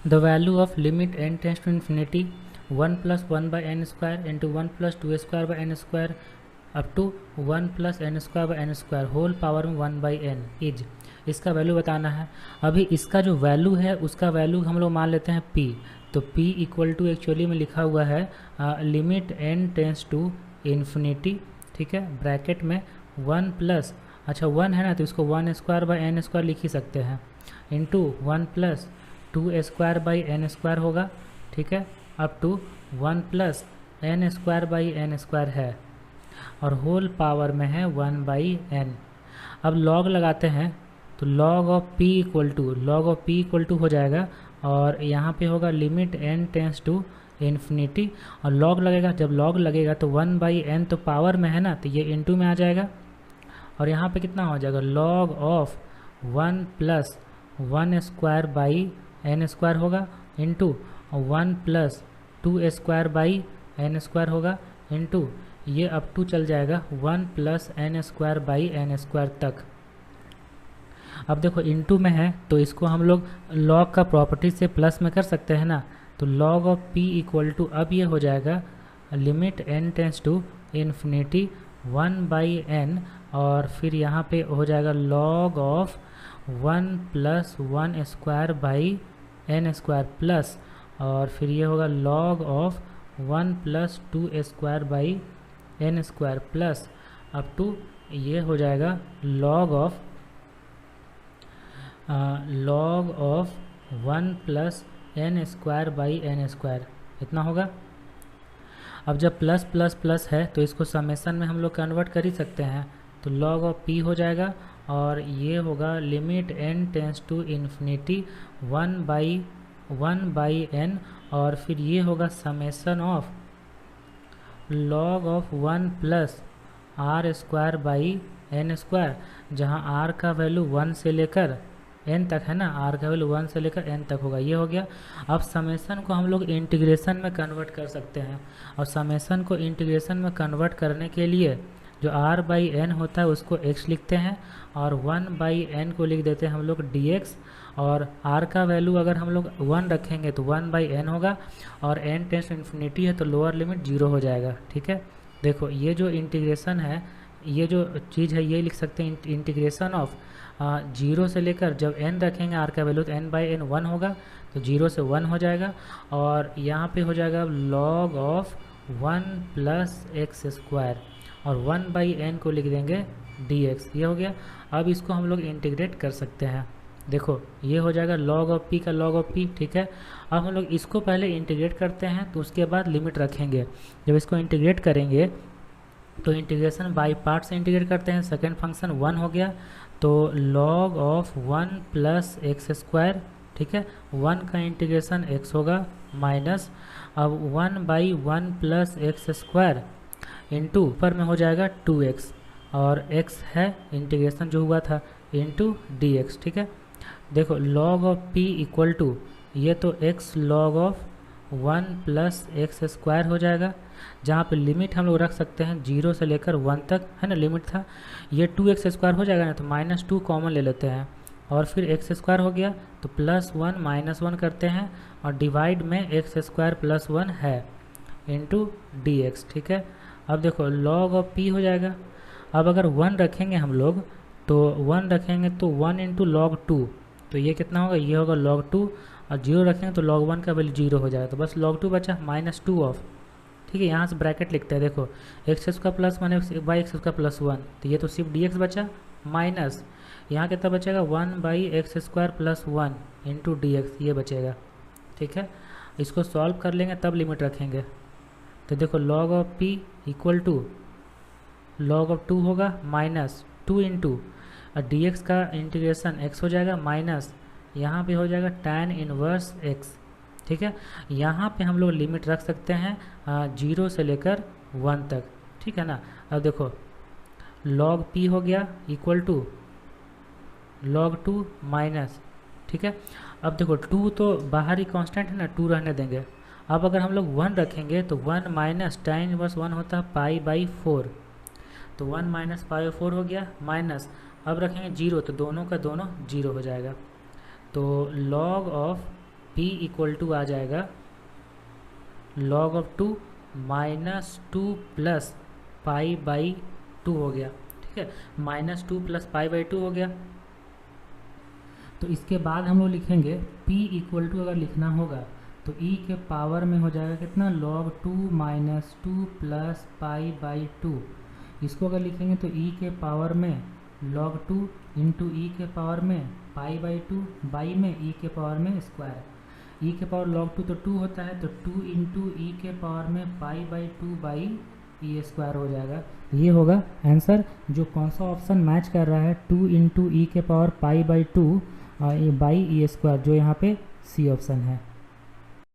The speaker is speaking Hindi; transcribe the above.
The value of limit n tends to infinity 1 plus 1 by n square into 1 plus 2 square by n square up to 1 plus n square by n square whole power में 1 बाई एन इज, इसका वैल्यू बताना है। अभी इसका जो वैल्यू है उसका वैल्यू हम लोग मान लेते हैं p। तो p इक्वल टू एक्चुअली में लिखा हुआ है limit n tends to infinity, ठीक है, ब्रैकेट में 1 प्लस, अच्छा 1 है ना तो इसको 1 स्क्वायर बाई एन स्क्वायर लिख ही सकते हैं, into 1 plus 2 square by n square होगा, ठीक है, up to 1 plus n square by n square है और होल पावर में है 1 बाई एन। अब लॉग लगाते हैं तो log of p equal to हो जाएगा और यहाँ पे होगा limit n tends to infinity और लॉग लगेगा, जब लॉग लगेगा तो 1 बाई एन तो पावर में है ना तो ये इनटू में आ जाएगा और यहाँ पे कितना हो जाएगा log of 1 plus 1 square by n square होगा into 1 plus 2 square by n square होगा इंटू ये अप टू चल जाएगा 1 plus n square by n square तक। अब देखो इनटू में है तो इसको हम लोग लॉग का प्रॉपर्टी से प्लस में कर सकते हैं ना, तो log of p equal to अब ये हो जाएगा limit n tends to infinity 1 by n और फिर यहाँ पे हो जाएगा log of 1 plus 1 square by n square plus और फिर ये होगा log of 1 plus 2 square by n square plus up to ये हो जाएगा log of 1 plus n square by n square, इतना होगा। अब जब प्लस प्लस प्लस है तो इसको समेसन में हम लोग कन्वर्ट कर ही सकते हैं, तो लॉग ऑफ p हो जाएगा और ये होगा limit n tends to infinity 1 by n और फिर ये होगा summation of log of 1 plus r square by n square, जहाँ r का वैल्यू 1 से लेकर n तक है ना, r का वैल्यू 1 से लेकर n तक होगा, ये हो गया। अब समेसन को हम लोग इंटीग्रेशन में कन्वर्ट कर सकते हैं और समेसन को इंटीग्रेशन में कन्वर्ट करने के लिए जो r बाई एन होता है उसको x लिखते हैं और 1 बाई एन को लिख देते हैं हम लोग dx और r का वैल्यू अगर हम लोग 1 रखेंगे तो 1 बाई एन होगा और n टेंस टू इन्फिनिटी है तो लोअर लिमिट 0 हो जाएगा, ठीक है। देखो ये जो इंटीग्रेशन है, ये जो चीज़ है ये लिख सकते हैं इंटीग्रेशन ऑफ 0 से लेकर जब n रखेंगे r का वैल्यू तो n बाई एन 1 होगा तो 0 से 1 हो जाएगा और यहाँ पे हो जाएगा log of 1 plus x square और 1 बाई एन को लिख देंगे dx, ये हो गया। अब इसको हम लोग इंटीग्रेट कर सकते हैं, देखो ये हो जाएगा लॉग ऑफ p का लॉग ऑफ p, ठीक है। अब हम लोग इसको पहले इंटीग्रेट करते हैं तो उसके बाद लिमिट रखेंगे। जब इसको इंटीग्रेट करेंगे तो इंटीग्रेशन बाई पार्ट से इंटीग्रेट करते हैं, सेकेंड फंक्शन 1 हो गया तो log of 1 plus x square, ठीक है, 1 का इंटीग्रेशन x होगा माइनस अब 1 by 1 plus x square into पर में हो जाएगा 2x और x है इंटीग्रेशन जो हुआ था इंटू dx, ठीक है। देखो log of p equal to ये तो x log of 1 plus x square हो जाएगा, जहाँ पे लिमिट हम लोग रख सकते हैं 0 से लेकर 1 तक है ना, लिमिट था ये 2x स्क्वायर हो जाएगा ना तो -2 कॉमन ले लेते हैं और फिर एक्स स्क्वायर हो गया तो +1 -1 करते हैं और डिवाइड में एक्स स्क्वायर प्लस 1 है इंटू dx, ठीक है। अब देखो लॉग ऑफ p हो जाएगा, अब अगर 1 रखेंगे हम लोग तो 1 रखेंगे तो 1 इंटू लॉग 2 तो ये कितना होगा, ये होगा log 2 और 0 रखेंगे तो log 1 का वैल्यू 0 हो जाएगा तो बस log 2 बचा -2 ऑफ, ठीक है। यहाँ से ब्रैकेट लिखते हैं, देखो x square plus 1 by x square plus 1 तो ये तो सिर्फ dx बचा माइनस यहाँ कितना बचेगा 1 by x square plus 1 into dx, ये बचेगा, ठीक है। इसको सॉल्व कर लेंगे तब लिमिट रखेंगे तो देखो log of p equal to log of 2 होगा माइनस 2 इंटू dx का इंटीग्रेशन x हो जाएगा माइनस यहाँ पे हो जाएगा tan इनवर्स x, ठीक है। यहाँ पे हम लोग लिमिट रख सकते हैं 0 से लेकर 1 तक, ठीक है ना। अब देखो log p हो गया इक्वल टू log 2 माइनस, ठीक है। अब देखो 2 तो बाहर ही कांस्टेंट है ना, 2 रहने देंगे। अब अगर हम लोग 1 रखेंगे तो 1 माइनस tan इनवर्स 1 होता है पाई बाई 4 तो 1 माइनस पाई 4 हो गया माइनस अब रखेंगे 0 तो दोनों का दोनों 0 हो जाएगा तो log of p equal to आ जाएगा log of 2 minus 2 plus pi by 2 हो गया, ठीक है, माइनस 2 प्लस पाई बाई 2 हो गया। तो इसके बाद हम लोग लिखेंगे p इक्वल टू, अगर लिखना होगा तो e के पावर में हो जाएगा कितना, log 2 minus 2 plus pi by 2। इसको अगर लिखेंगे तो e के पावर में log 2 इंटू ई के पावर में पाई बाई 2 बाई में e के पावर में स्क्वायर। e के पावर log 2 तो 2 होता है, तो 2 इंटू ई के पावर में पाई बाई 2 बाई ई स्क्वायर हो जाएगा। ये होगा आंसर। जो कौन सा ऑप्शन मैच कर रहा है, 2 इंटू ई के power pi by 2 by E square, जो यहाँ पे सी ऑप्शन है।